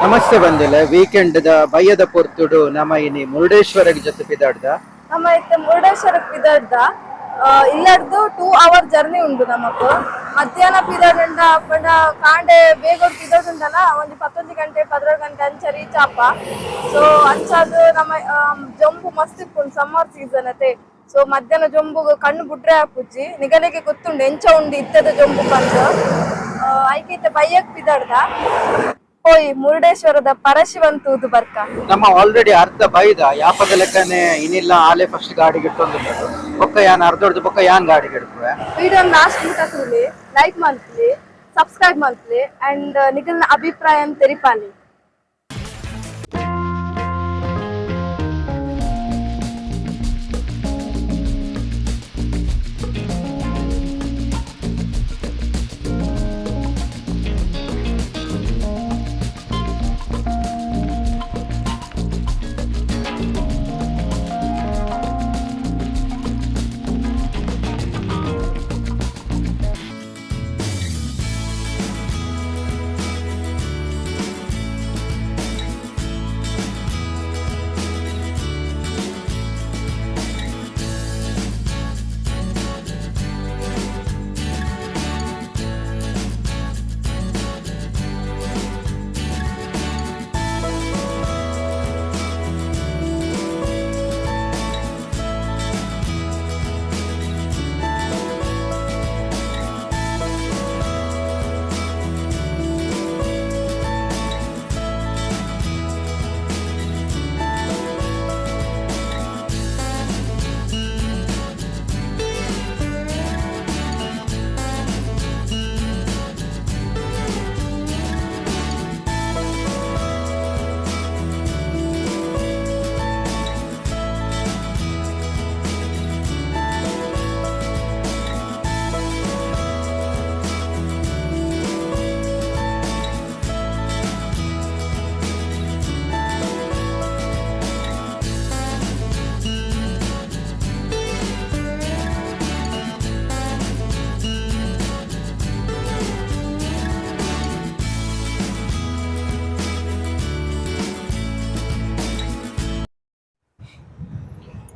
ನಮಸ್ತೆ ಬಂದಿಲ್ಲ weekend the ಬಯ್ಯದ ಪೊರ್ತುಡು ನಮ ಇನಿ ಮುರುಡೇಶ್ವರಗ್ ಜೊತೆ ಪಿದಾಡ್ದ ನಮ್ಮ ಇತ್ತೆ ಮುರುಡೇಶ್ವರಕ್ಕೆ ಪಿದಾಡ್ದ ಇಲ್ಲಡ್ದು 2 hour ಜರ್ನಿ ಉಂಡು ನಮಕ್ ಮಧ್ಯಾಹ್ನ ಪಿದಾಡುಂಡ ಪಂಡ ಕಾಂಡೆ ಬೇಗ ಪಿದಾಡುಂಡನ ಒಂದು 11 ಗಂಟೆ 12 ಗಂಟೆ ಅಂಚ ರೀಚ್ ಆಪ ಸೊ ಅಂಚಾದ್ ನಮ್ಮ ಜಂಬು ಮಸ್ತ್ ಇಪ್ಪುಂಡು ಸಮ್ಮರ್ ಸೀಸನ್ ಅತೆ ಸೊ ಮಧ್ಯಾಹ್ನ ಜಂಬು ಕಣ್ಣು ಬುಡ್ರೆ ಹಾಪುಜಿ ನಿಗಲಿಗೆ ಗೊತ್ತುಂಡು ಎಂಚ ಉಂಡು ಇತ್ತದ ಜಂಬು ಬಂದು ಐಕೈತೆ ಬಯ್ಯಕ್ ಪಿದಾಡ್ದ ಹೋಯ್ ಮುರುಡೇಶ್ವರದ ಪರಶಿವನ್ ತೂದು ಬರ್ಕ ನಮ್ಮ ಆಲ್ರೆಡಿ ಅರ್ಧ ಬೈದ ಯಾಪದ ಲೆಕ್ಕನೆ ಇನಿಲ್ಲ ಆಲೆ ಫಸ್ಟ್ ಗಾಡಿಗೆ ಇಟ್ಟೊಂದು ಬೊಕ್ಕ ಯಾನ್ ಅರ್ಧೊಡ್ದು ಬೊಕ್ಕ ಯಾನ್ ಗಾಡಿಗೆ ಇಡ್ತವೆ ವಿಡಿಯೋ ಲಾಸ್ಟ್ ಮುಟ ತೂಲಿ ಲೈಕ್ ಮಂತ್ಲಿ ಸಬ್ಸ್ಕ್ರೈಬ್ ಮಂತ್ಲಿ ಅಂಡ್ ನಿಗಲ್ನ ಅಭಿಪ್ರಾಯ ತೆರಿಪಾಲಿ.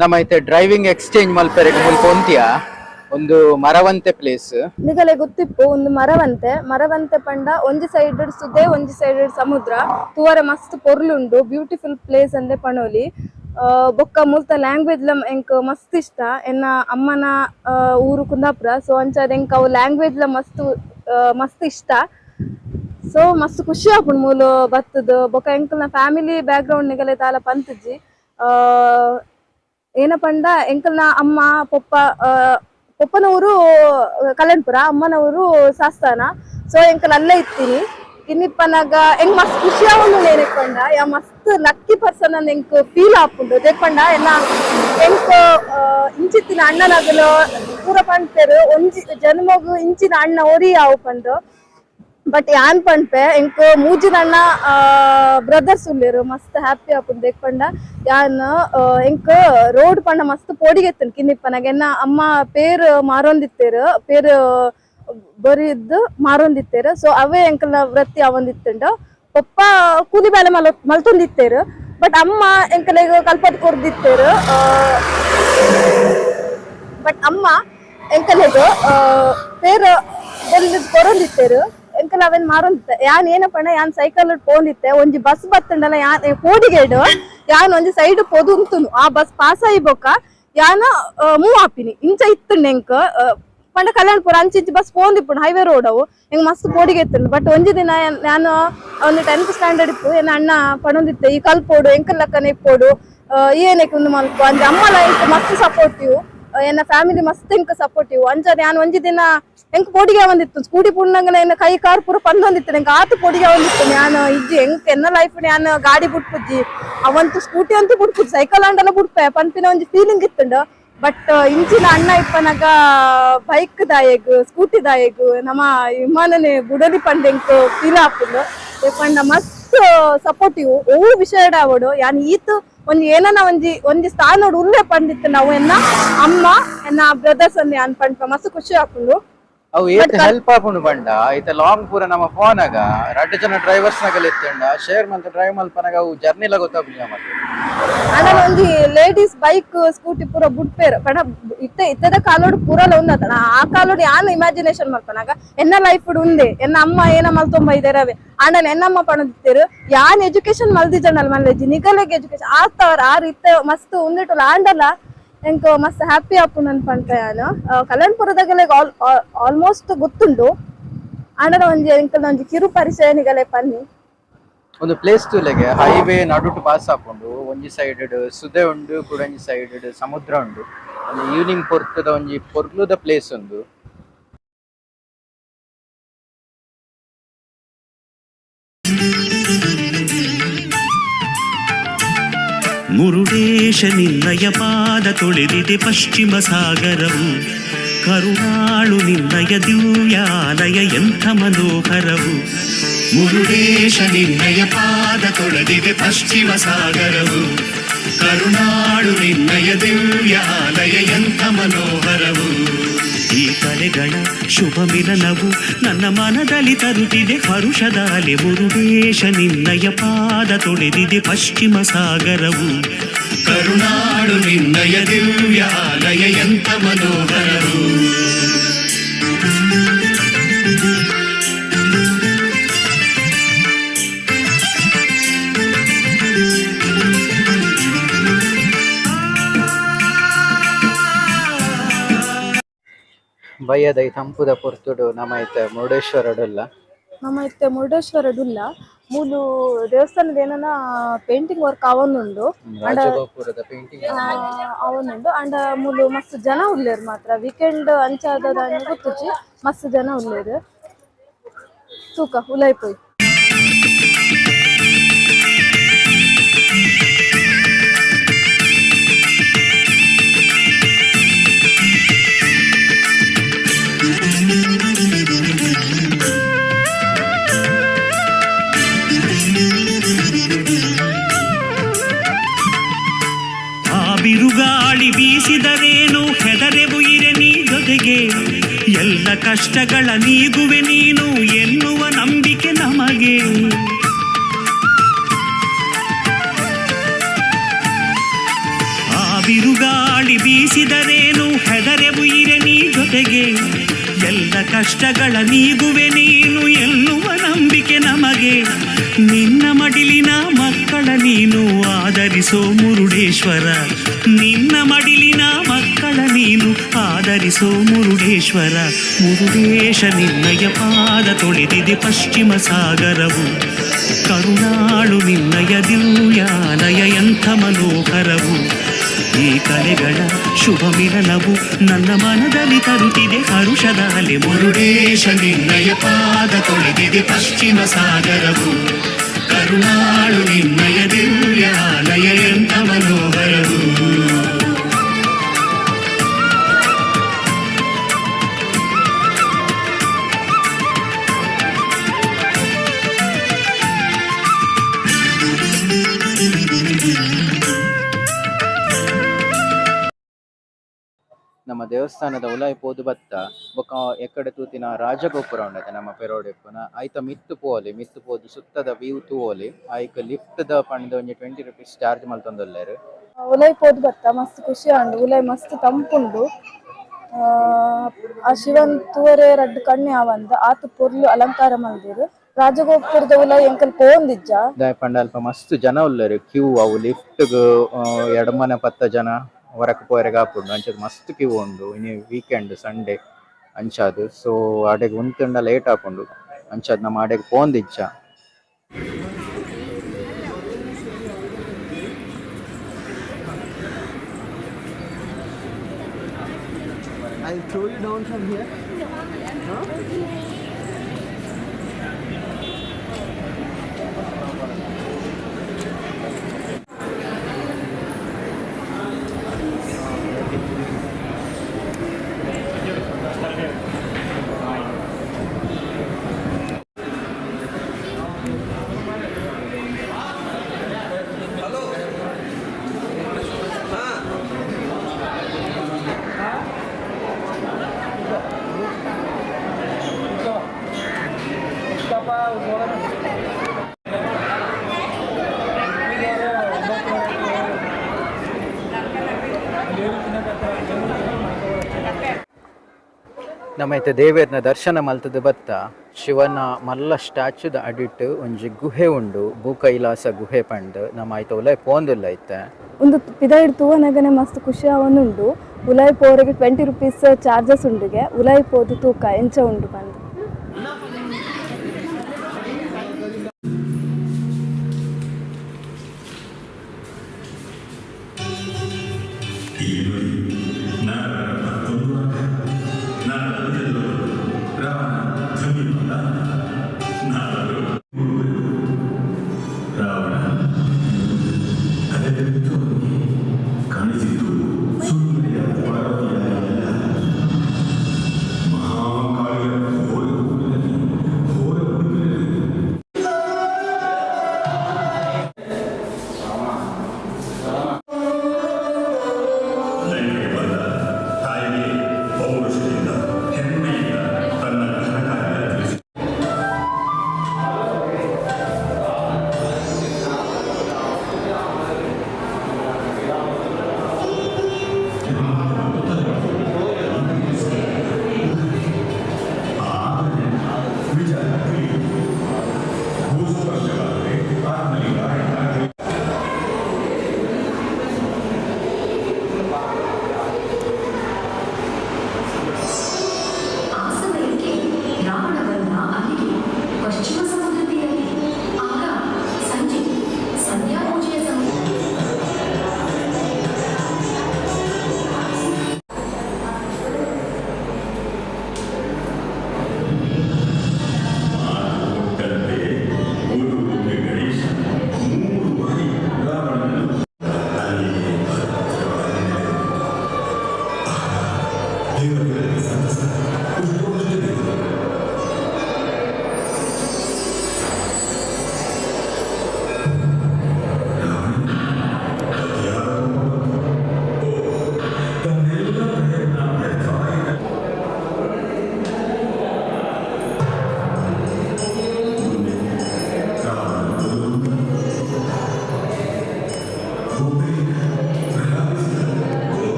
ನಮ್ಮ ಐತೆ ಡ್ರೈವಿಂಗ್ ಎಕ್ಸ್ಚೇಂಜ್ ಮಲ್ಪೆರೆಗೆ ಮುಲ್ಪೊಂತಿಯ ಒಂದು ಮರವಂತೆ ಪ್ಲೇಸ್ ನಿಗಲೆ ಗೊತ್ತಿಪ್ಪು ಒಂದು ಮರವಂತೆ ಪಂಡ ಒಂಜಿ ಸೈಡ್ ಸುದೆ ಒಂಜಿ ಸೈಡ್ ಸಮುದ್ರ ತೂವರೆ ಮಸ್ತ್ ಪೊರ್ಲುಂಡು ಬ್ಯೂಟಿಫುಲ್ ಪ್ಲೇಸ್ ಅಂದೆ ಪಣೋಲಿ ಬೊಕ್ಕ ಮುಲ್ತ ಲ್ಯಾಂಗ್ವೇಜ್ ಎಂಕ್ ಮಸ್ತ್ ಇಷ್ಟ ಎನ್ನ ಅಮ್ಮನ ಊರು ಕುಂದಾಪುರ ಸೊ ಅಂಚಾದ ಎಂಕ್ ಅವು ಲ್ಯಾಂಗ್ವೇಜ್ ಮಸ್ತ್ ಇಷ್ಟ ಸೊ ಮಸ್ತ್ ಖುಷಿ ಆಪುಂಡು ಮೂಲು ಬತ್ತದ ಬೊಕ್ಕ ಎಂಕಲ್ನ ಫ್ಯಾಮಿಲಿ ಬ್ಯಾಕ್ ಗ್ರೌಂಡ್ ನಿಗಲೆ ತಾಲ ಪಂತಜಿ ಏನ ಪಂಡ ಎಂಕಲ್ನ ಅಮ್ಮ ಪಪ್ಪನ ಊರು ಕಲ್ಯಾಣಪುರ ಅಮ್ಮನ ಊರು ಸಾಸ್ತಾನ ಸೊ ಎಂಕಲ್ ಅಲ್ಲೇ ಇತ್ತೀನಿ ಇನ್ನಿಪ್ಪನಾಗ ಎಂಗ್ ಮಸ್ತ್ ಖುಷಿ ಆವೊಂದು ನೆನಕೊಂಡ ಯಾ ಮಸ್ತ್ ಲಕ್ಕಿ ಪರ್ಸನ್ ಅನ್ನ ಎಂಕ್ ಫೀಲ್ ಆಪುಂಡು ದೇಕೊಂಡ ಎನ್ನ ಎಂಕ್ ಇಂಚಿತ್ತಿನ ಅಣ್ಣನಗಲು ಪೂರ ಪಂಡ್ಪೇರು ಒಂಜಿ ಜನ್ಮಗು ಇಂಚಿನ ಅಣ್ಣ ಒರಿ ಆವು ಪಂಡು ಬಟ್ ಯಾನ್ ಪಂಡ್ಪೆ ಎಂಕ್ ಮೂಜಿನ ಅಣ್ಣ ಬ್ರದರ್ಸ್ ಉಳ್ಳೇರು ಮಸ್ತ್ ಹ್ಯಾಪಿ ಆಪುಂಡು ದೇಕೊಂಡ ಯಾನ್ ಎಂಕ್ ರೋಡ್ ಪಂಡ ಮಸ್ತ್ ಪೋಡಿಗೆತ್ತನ್ ಕಿನ್ನಿಪ್ಪನಾಗ ಎನ್ನ ಅಮ್ಮ ಪೇರು ಮಾರೊಂದಿತ್ತೇರು ಪೇರು ಬರಿದ್ದು ಮಾರೊಂದಿತ್ತೇರು ಸೊ ಅವೇ ಎಂಕಲ್ನ ವೃತ್ತಿ ಅವೊಂದಿತ್ತುಂಡು ಪಪ್ಪ ಕೂಲಿ ಬೇಲೆ ಮಲ್ತೊಂದಿತ್ತೇರು ಬಟ್ ಅಮ್ಮ ಎಂಕಲೆಗ್ ಕಲ್ಪದ್ ಕೊರ್ದಿತ್ತೇರು ಬಟ್ ಅಮ್ಮ ಎಂಕಲೆಗ್ ಪೇರು ಕೊರೊಂದಿತ್ತೇರು ಎಂಕಲ್ ಅವೇನ್ ಮಾರೊಂದಿತ್ತೆ ಯಾನ್ ಏನಪ್ಪಣ್ಣ ಯಾನ್ ಸೈಕಲ್ ಪೋಂದಿತ್ತೆ ಒಂಜಿ ಬಸ್ ಬತ್ತಂಡಲ್ಲ ಯಾನ್ ಪೋಡಿಗೇಡು ಯಾನ್ ಒಂಜಿ ಸೈಡ್ ಪೊದು ಉಂತುನು ಆ ಬಸ್ ಪಾಸ್ ಆಯ್ಬೋಕ ಯಾನ ಮೂವ್ ಆಪಿನಿ ಇಂಚ ಇತ್ತುಂಡು ಎಂಕ್ ಪಂಡ ಕಲ್ಯಾಣಪುರ ಅಂಚಿ ಬಸ್ ಪೋಂದಿಪ್ಪುಂಡು ಹೈವೇ ರೋಡ್ ಅವು ಎಂಗ್ ಮಸ್ತ್ ಪೋಡಿಗೆ ಇತ್ತುಂಡು ಬಟ್ ಒಂಜಿ ದಿನ ನಾನು ಒಂದು 10th ಸ್ಟ್ಯಾಂಡರ್ಡ್ ಇತ್ತು ಏನ ಅಣ್ಣ ಪಣೊಂದಿತ್ತೆ ಈ ಕಲ್ಪೋಡು ಎಂಕಲ್ ಲಕ್ಕನೆ ಇಪ್ಪೋಡು ಏನೇಕ್ ಒಂದು ಮಲ್ಪ ಅಂದ್ರೆ ಅಮ್ಮ ಲೈಕ್ ಮಸ್ತ್ ಸಪೋರ್ಟಿವ್ ಎನ್ನ ಫ್ಯಾಮಿಲಿ ಮಸ್ತ್ ಎಂಕ್ ಸಪೋರ್ಟಿವ್ ಅಂಚನೆ ಯಾನ್ ಒಂಜಿ ದಿನ ಎಂಕ್ ಪೋಡಿಗೆ ಒಂದಿತ್ತು ಸ್ಕೂಟಿ ಪುಣ್ಣಂಗನ ಎನ್ನ ಕೈ ಕಾರ್ ಪೂರ ಪಂದೊಂದಿತ್ತು ನಂಗೆ ಆತು ಪೋಡಿಗೆ ಒಂದಿತ್ತು ನಾನು ಇಜ್ಜಿ ಎಂಕ್ ಎನ್ನ ಲೈಫ್ ನಾನು ಗಾಡಿ ಬಿಟ್ಪುಜ್ಜಿ ಅವಂತು ಸ್ಕೂಟಿ ಅಂತೂ ಬಿಡ್ಪುಜಿ ಸೈಕಲ್ ಅಂಡೆಲ್ಲ ಬಿಡ್ಪೆ ಪಂಪಿನ ಒಂಜಿ ಫೀಲಿಂಗ್ ಇತ್ತುಂಡು ಬಟ್ ಇಂಚಿನ ಅಣ್ಣ ಇಪ್ಪನಾಗ ಬೈಕ್ ದಾಯಗ್ ಸ್ಕೂಟಿ ದಾಯಗ್ ನಮ್ಮ ವಿಮಾನನೆ ಬುಡಲಿ ಪಂಡೆಂಕ್ ಫೀಲ್ ಆಪುಂಡು ಪಂಡ ಮಸ್ತ್ ಸಪೋರ್ಟಿವ್ ಓ ವಿಷಯ ಆವಡು ಯಾನ್ ಈತು ಒಂದ್ ಏನನ ಒಂಜಿ ಸ್ಥಾನೋಡು ಉಲ್ಲೆ ಪಂಡಿತ್ತು ನಾವು ಎನ್ನ ಅಮ್ಮ ಎನ್ನ ಬ್ರದರ್ಸ್ ಅನ್ನ ಯಾನ್ ಪಂಡ ಮಸ್ತ್ ಖುಷಿ ಆಪುಂಡು ಅವು ಏತ್ ಹೆಲ್ಪ್ ಆಪುಂಡು ಪಂಡ ಐತ ಲಾಂಗ್ ಪೂರ ನಮ್ಮ ಫೋನಾಗ 2 ಜನ ಡ್ರೈವರ್ಸ್ ನಾಗಲ್ ಎತ್ತಂಡ ಶೇರ್ ಮಂತ್ ಡ್ರೈವ್ ಮಲ್ಪನಾಗ ಅವು ಜರ್ನಿಲ ಗೊತ್ತಾಗ್ಲಿಲ್ಲ ಮತ್ತೆ ಅಣ್ಣ ಒಂಜಿ ಲೇಡೀಸ್ ಬೈಕ್ ಸ್ಕೂಟಿ ಪೂರ ಬುಡ್ಪೇರು ಪಂಡ ಇತ್ತದ ಕಾಲೋಡು ಪೂರಲ ಉಂದತನ ಆ ಕಾಲೋಡು ಯಾನ್ ಇಮ್ಯಾಜಿನೇಷನ್ ಮಲ್ಪನಾಗ ಎನ್ನ ಲೈಫ್ ಉಂದೆ ಎನ್ನ ಅಮ್ಮ ಏನ ಮಲ್ತೊಂಬ ಇದೇರವೆ ಆಂಡಲ ಎನ್ನಮ್ಮ ಪಣದಿತ್ತೇರು ಯಾನ್ ಎಜುಕೇಶನ್ ಮಲ್ದಿಜನಲ್ ಮಲ್ಲೆಜಿ ನಿಗಲೆಗ್ ಎಜುಕೇಶನ್ ಆಸ್ತವರ್ ಆರ್ ಇತ್ತೆ ಮಸ್ತ್ ಉಂದಿಟುಲ ಆಂಡಲ ಎಂಕ್ ಮಸ್ತ್ ಹ್ಯಾಪಿ ಆಪು ನನ್ ಪಂಡ ಯಾನು ಕಲ್ಯಾಣಪುರದಾಗಲೆ ಆಲ್ಮೋಸ್ಟ್ ಗೊತ್ತುಂಡು ಆಂಡಲ ಒಂಜಿ ಎಂಕಲ್ನ ಒಂಜಿ ಕಿರು ಪರಿಚಯ ನಿಗಲೆ ಪನ್ನಿ ಒಂದು ಪ್ಲೇಸ್ ತೂಲೆಗೆ ಹೈವೇ ನಡುಟು ಪಾಸ್ ಆಪುಂಡು ಒಂಜಿ ಸೈಡ್ ಸುದೆ ಉಂಡು ಕುಡಂಜಿ ಸೈಡ್ ಸಮುದ್ರ ಉಂಡು ಒಂದು ಈವ್ನಿಂಗ್ ಪೊರ್ತದ ಒಂಜಿ ಪೊರ್ಲುದ ಪ್ಲೇಸ್ ಉಂದು ಮುರುಡೇಶ ನಿನ್ನಯ ಪಾದ ತೊಳೆದಿದೆ ಪಶ್ಚಿಮ ಸಾಗರವು ಕರುಣಾಳು ನಿನ್ನಯ ದಿವ್ಯಾಲಯ ಎಂಥ ಮನೋಹರವು ಮುರುಡೇಶ ನಿನ್ನಯ ಪಾದ ತೊಳೆದಿದೆ ಪಶ್ಚಿಮ ಸಾಗರವು ಕರುಣಾಳು ನಿನ್ನಯ ದಿವ್ಯಾಲಯ ಎಂಥ ಮನೋಹರವು ಈ ಕಲೆಗಳ ಶುಭ ಮಿಲನವು ನನ್ನ ಮನದಲ್ಲಿ ತರುತ್ತಿದೆ ಹರುಷದ ಅಲೆ ಮುರುಡೇಶ ನಿನ್ನಯ ಪಾದ ತೊಳೆದಿದೆ ಪಶ್ಚಿಮ ಸಾಗರವು ಕರುಣಾಳು ನಿನ್ನಯ ದಿವ್ಯಾಲಯ ಎಂಥ ಮನೋಹರವು ಬಯ್ಯದ ಈ ತಂಪುದ ಪೊರ್ತುಡು ನಮ್ಮ ಐತೆ ಮುರುಡೇಶ್ವರಡುಲ್ಲ ನಮ್ಮ ಇತ್ತೆ ಮುರುಡೇಶ್ವರಡುಲ್ಲ ಮೂಲು ದೇವಸ್ಥಾನದ ಏನನ ಪೇಂಟಿಂಗ್ ವರ್ಕ್ ಅವನುಂಡು ರಾಜಗೋಪುರದ ಪೇಂಟಿಂಗ್ ಅವನುಂಡು ಅಂಡ ಮೂಲು ಮಸ್ತ್ ಜನ ಉಲ್ಲೇರು ಮಾತ್ರ ವೀಕೆಂಡ್ ಅಂಚಾದ ಗೊತ್ತುಚ್ಚಿ ಮಸ್ತ್ ಜನ ಉಲ್ಲೇರು ತೂಕ ಉಲಾಯ್ಪೋಯ್ ಬಿರುಗಾಳಿ ಬೀಸಿದರೇನು ಹೆದರೆವು ಇರೆ ನೀ ಜೊತೆಗೆ ಎಲ್ಲ ಕಷ್ಟಗಳ ನೀಗುವೆ ನೀನು ಎನ್ನುವ ನಂಬಿಕೆ ನಮಗೆ ಆ ಬಿರುಗಾಳಿ ಬೀಸಿದರೇನು ಹೆದರೆವು ಇರೆ ನೀ ಜೊತೆಗೆ ಎಲ್ಲ ಕಷ್ಟಗಳ ನೀಗುವೆ ನೀನು ಎನ್ನುವ ನಂಬಿಕೆ ನಮಗೆ ನಿನ್ನ ಮಡಿಲಿನ ಮಕ್ಕಳ ನೀನು ಆದರಿಸೋ ಮುರುಡೇಶ್ವರ ನಿನ್ನ ಮಡಿಲಿನ ಮಕ್ಕಳ ನೀನು ಆದರಿಸೋ ಮುರುಡೇಶ್ವರ ಮುರುಡೇಶ ನಿನ್ನಯ ಪಾದ ತೊಳೆದಿದೆ ಪಶ್ಚಿಮ ಸಾಗರವು ಕರುಣಾಳು ನಿನ್ನಯ ದಿವ್ಯಾಲಯ ಎಂಥ ಮನೋಹರವು ಈ ಕಲೆಗಳ ಶುಭ ಮಿಲನವು ನನ್ನ ಮನದಲ್ಲಿ ತರುತ್ತಿದೆ ಹರುಷದ ಅಲೆ ಮುರುಡೇಶ ನಿನ್ನಯ ಪಾದ ತೊಳೆದಿದೆ ಪಶ್ಚಿಮ ಸಾಗರವು ಕರುಣಾಳು ನಿನ್ನಯ ದಿವ್ಯಾಲಯ ಎಂಥ ಮನೋಹರವು ನಮ್ಮ ದೇವಸ್ಥಾನದ ಉಲಾಯಿ ಪೋದು ಬತ್ತ ಬೊಕ ಎಕ್ಕಡೆ ತೂತಿನ ರಾಜಗೋಪುರ ಉಂಡತೆ ನಮ್ಮ ಪೆರೋಡೆಪ್ಪುನ ಐತ ಮಿತ್ತು ಪೋದು ಸುತ್ತದ ವ್ಯೂ ತೂವೋಲಿ ಐಕ್ ಲಿಫ್ಟ್ ದ ಪಂಡ ಒಂಜಿ 20 ರೂಪೀಸ್ ಚಾರ್ಜ್ ಮಲ್ತೊಂದುಲ್ಲೆರ್ ಉಲಾಯಿ ಪೋದು ಬತ್ತ ಮಸ್ತ್ ಖುಷಿ ಆಂಡು ಉಲಾಯಿ ಮಸ್ತ್ ತಂಪುಂಡು ಆ ಶಿವನ್ ತೂವರೆ ರಡ್ಡ್ ಕಣ್ಣೆ ಆವಂದ ಆತು ಪೊರ್ಲು ಅಲಂಕಾರ ಮಲ್ದೆರ್ ರಾಜಗೋಪುರದ ಉಲಾಯಿ ಎಂಕಲ್ ಪೋಂದಿಜ್ಜ ದಾಯ್ ಪಂಡ ಅಲ್ಪ ಮಸ್ತ್ ಜನ ಉಲ್ಲೆರ್ ಕ್ಯೂ ಅವು ಲಿಫ್ಟ್ ಎಡಮನೆ ಪತ್ತ ಜನ ಹೊರಕ್ಕೆ ಪೋರೆಗೆ ಆಪುಂಡು ಅಂಚದು ಮಸ್ತ್ ಕ್ಯೂ ಉಂಡು ಇನಿ ವೀಕೆಂಡ್ ಸಂಡೇ ಅಂಚಾದು ಸೊ ಆಡೆಗೆ ಉಂತುಂಡ ಲೇಟ್ ಆಪುಂಡು ಅಂಚಾದ್ ನಮ್ಮ ಆಡೆಗೆ ಪೋಂದಿಜ್ಜ I'll throw you down from here. Huh? ನಮ್ಮೈತೆ ದೇವೇರ್ನ ದರ್ಶನ ಮಲ್ತದ ಬತ್ತ ಶಿವನ ಮಲ್ಲ ಸ್ಟ್ಯಾಚ್ಯೂದ ಅಡಿಟ್ ಒಂಜಿ ಗುಹೆ ಉಂಡು ಭೂಕೈಲಾಸ ಗುಹೆ ಪಂಡ್ ನಮ್ಮ ಐತೆ ಉಲಾಯ್ ಪೋಂದುಲ್ಲ ಐತೆ ಒಂದು ಪಿದಾಯಿಡ್ ತೂವನಗನೆ ಮಸ್ತ್ ಖುಷಿ ಅವನುಂಡು ಉಲಾಯಿ ಪೋರೆಗೆ 20 ರೂಪೀಸ್ ಚಾರ್ಜಸ್ ಉಂಡುಗೆ ಉಲಾಯಿ ಪೋದು ತೂಕ ಎಂಚ ಉಂಡು ಬಂದು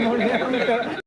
ನೋಡಿ